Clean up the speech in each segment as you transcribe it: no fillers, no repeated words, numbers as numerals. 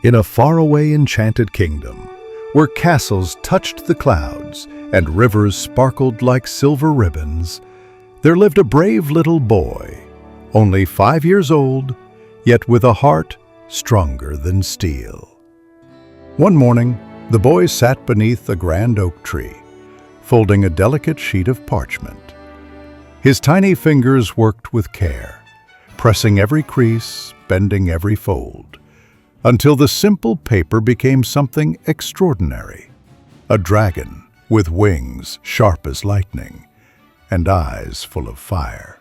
In a faraway enchanted kingdom, where castles touched the clouds and rivers sparkled like silver ribbons, there lived a brave little boy, only 5 years old, yet with a heart stronger than steel. One morning, the boy sat beneath a grand oak tree, folding a delicate sheet of parchment. His tiny fingers worked with care, pressing every crease, bending every fold, until the simple paper became something extraordinary. A dragon with wings sharp as lightning and eyes full of fire.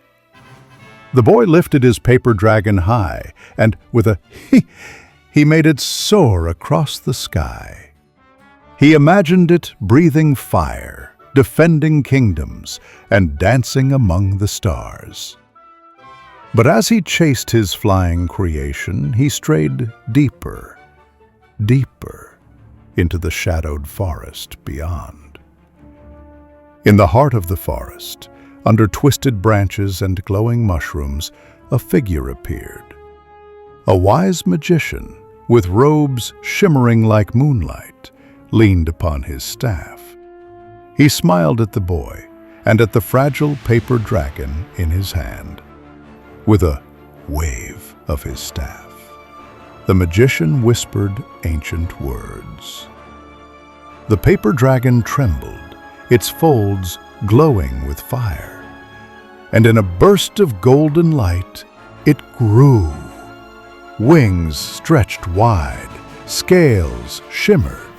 The boy lifted his paper dragon high, and with a he made it soar across the sky. He imagined it breathing fire, defending kingdoms, and dancing among the stars. But as he chased his flying creation, he strayed deeper, deeper into the shadowed forest beyond. In the heart of the forest, under twisted branches and glowing mushrooms, a figure appeared. A wise magician, with robes shimmering like moonlight, leaned upon his staff. He smiled at the boy and at the fragile paper dragon in his hand. With a wave of his staff, the magician whispered ancient words. The paper dragon trembled, its folds glowing with fire, and in a burst of golden light, it grew. Wings stretched wide, scales shimmered,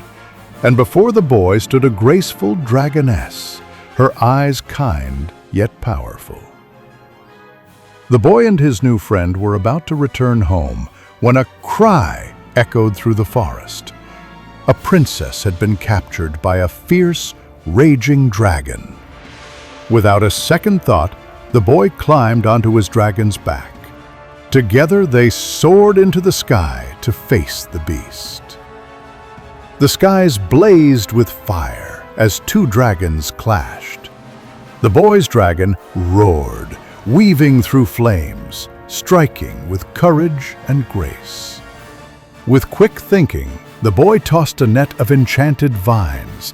and before the boy stood a graceful dragoness, her eyes kind yet powerful. The boy and his new friend were about to return home when a cry echoed through the forest. A princess had been captured by a fierce, raging dragon. Without a second thought, the boy climbed onto his dragon's back. Together they soared into the sky to face the beast. The skies blazed with fire as two dragons clashed. The boy's dragon roared, weaving through flames, striking with courage and grace. With quick thinking, the boy tossed a net of enchanted vines,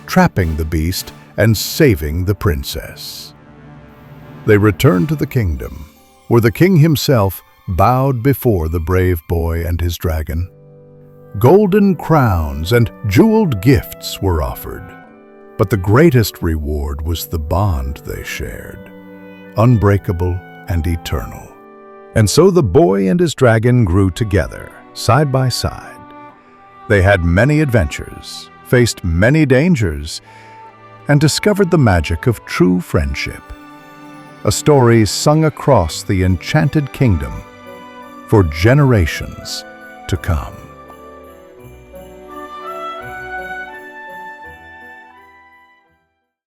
trapping the beast and saving the princess. They returned to the kingdom, where the king himself bowed before the brave boy and his dragon. Golden crowns and jeweled gifts were offered, but the greatest reward was the bond they shared, unbreakable and eternal. And so the boy and his dragon grew together, side by side. They had many adventures, faced many dangers, and discovered the magic of true friendship. A story sung across the enchanted kingdom for generations to come.